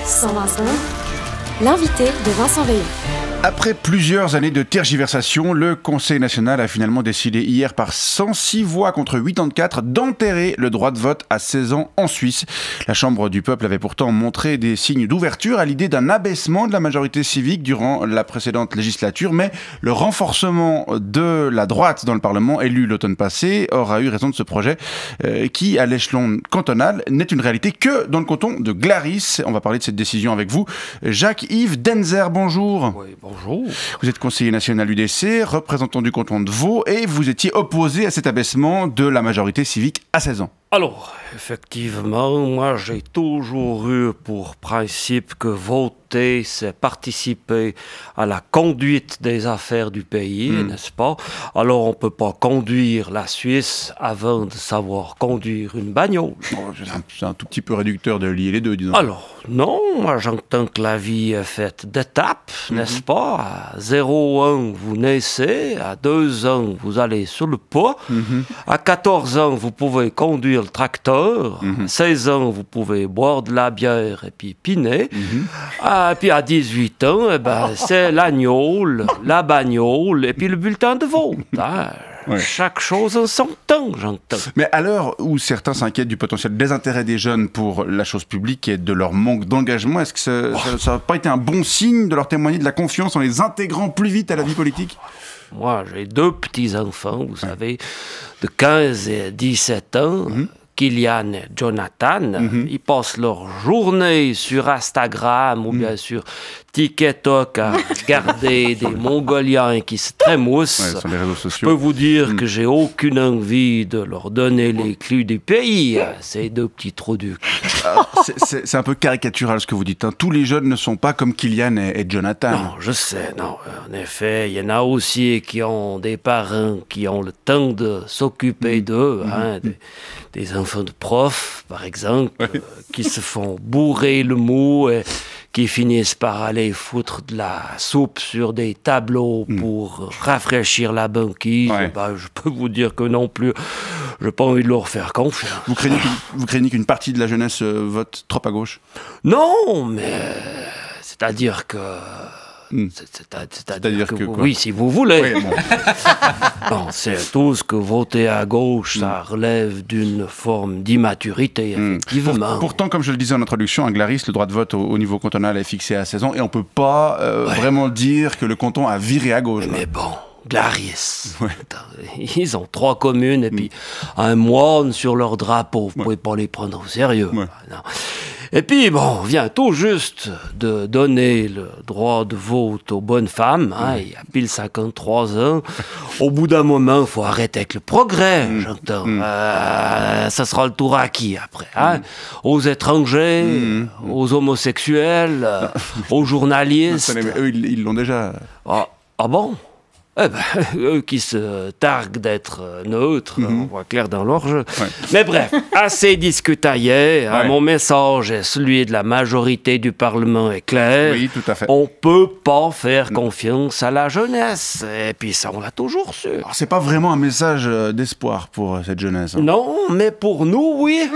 120 secondes, l'invité de Vincent Veillon. Après plusieurs années de tergiversation, le Conseil national a finalement décidé hier par 106 voix contre 84 d'enterrer le droit de vote à 16 ans en Suisse. La Chambre du peuple avait pourtant montré des signes d'ouverture à l'idée d'un abaissement de la majorité civique durant la précédente législature, mais le renforcement de la droite dans le Parlement élu l'automne passé aura eu raison de ce projet qui, à l'échelon cantonal, n'est une réalité que dans le canton de Glaris. On va parler de cette décision avec vous. Jacques-Yves Denzer, bonjour. Oui, bonjour. Vous êtes conseiller national UDC, représentant du canton de Vaud, et vous étiez opposé à cet abaissement de la majorité civique à 16 ans. Alors, effectivement, moi j'ai toujours eu pour principe que voter, c'est participer à la conduite des affaires du pays, n'est-ce pas? Alors on ne peut pas conduire la Suisse avant de savoir conduire une bagnole. Oh, c'est un tout petit peu réducteur de lier les deux, disons. Alors, non, moi j'entends que la vie est faite d'étapes, n'est-ce pas? À 0 ans, vous naissez, à 2 ans, vous allez sur le pas, à 14 ans, vous pouvez conduire le tracteur, à 16 ans, vous pouvez boire de la bière et puis piner, et puis à 18 ans, eh ben, c'est l'agneau, la bagnole et puis le bulletin de vote. Hein. Ouais. Chaque chose en son temps, j'entends. Mais à l'heure où certains s'inquiètent du potentiel désintérêt des jeunes pour la chose publique et de leur manque d'engagement, est-ce que ça n'a pas été un bon signe de leur témoigner de la confiance en les intégrant plus vite à la vie politique ? Moi, j'ai 2 petits-enfants, vous savez, de 15 et 17 ans. Kylian et Jonathan, ils passent leur journée sur Instagram ou bien sur TikTok à regarder des Mongoliens qui se trémoussent. Sur les réseaux sociaux. Je peux vous dire que j'ai aucune envie de leur donner les clés du pays, ces 2 petits trous du cul. C'est un peu caricatural ce que vous dites. Hein. Tous les jeunes ne sont pas comme Kylian et Jonathan. Non, je sais, non. En effet, il y en a aussi qui ont des parents qui ont le temps de s'occuper d'eux, hein, des enfants de profs, par exemple, qui se font bourrer le mou et qui finissent par aller foutre de la soupe sur des tableaux pour rafraîchir la banquise. Ben, je peux vous dire que non plus, je n'ai pas envie de leur faire confiance. Vous craignez qu'une partie de la jeunesse vote trop à gauche ? Non, mais c'est-à-dire que... C'est-à-dire que oui, si vous voulez. Oui, bon. Bon, c'est tout ce que voter à gauche, ça relève d'une forme d'immaturité, effectivement. Pourtant, comme je le disais en introduction, à Glaris, le droit de vote au niveau cantonal est fixé à 16 ans et on ne peut pas vraiment dire que le canton a viré à gauche. Mais bon, Glaris, ils ont 3 communes et puis un moine sur leur drapeau. Vous ne pouvez pas les prendre au sérieux. Non. Et puis, bon, on vient tout juste de donner le droit de vote aux bonnes femmes, hein, il y a pile 53 ans. Au bout d'un moment, il faut arrêter avec le progrès, j'entends. Ça sera le tour à qui, après, hein? Aux étrangers, aux homosexuels, aux journalistes. Mais eux, ils l'ont déjà. Ah bon? Eh ben, eux qui se targuent d'être neutres, on voit clair dans leur jeu. Mais bref, assez discutaillé. Hein, mon message est celui de la majorité du Parlement est clair. Oui, tout à fait. On peut pas faire confiance à la jeunesse. Et puis ça, on l'a toujours su. Alors, c'est pas vraiment un message d'espoir pour cette jeunesse. Hein. Non, mais pour nous, oui.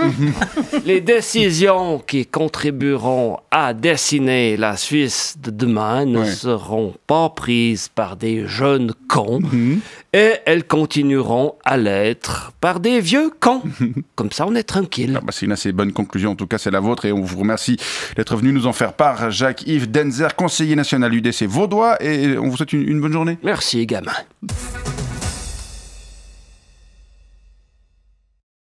Les décisions qui contribueront à dessiner la Suisse de demain ne seront pas prises par des jeunes cons, et elles continueront à l'être par des vieux cons. Comme ça, on est tranquille. Ah bah, c'est une assez bonne conclusion, en tout cas c'est la vôtre, et on vous remercie d'être venu nous en faire part. Jacques-Yves Denzer, conseiller national UDC vaudois, et on vous souhaite une bonne journée. Merci, gamin.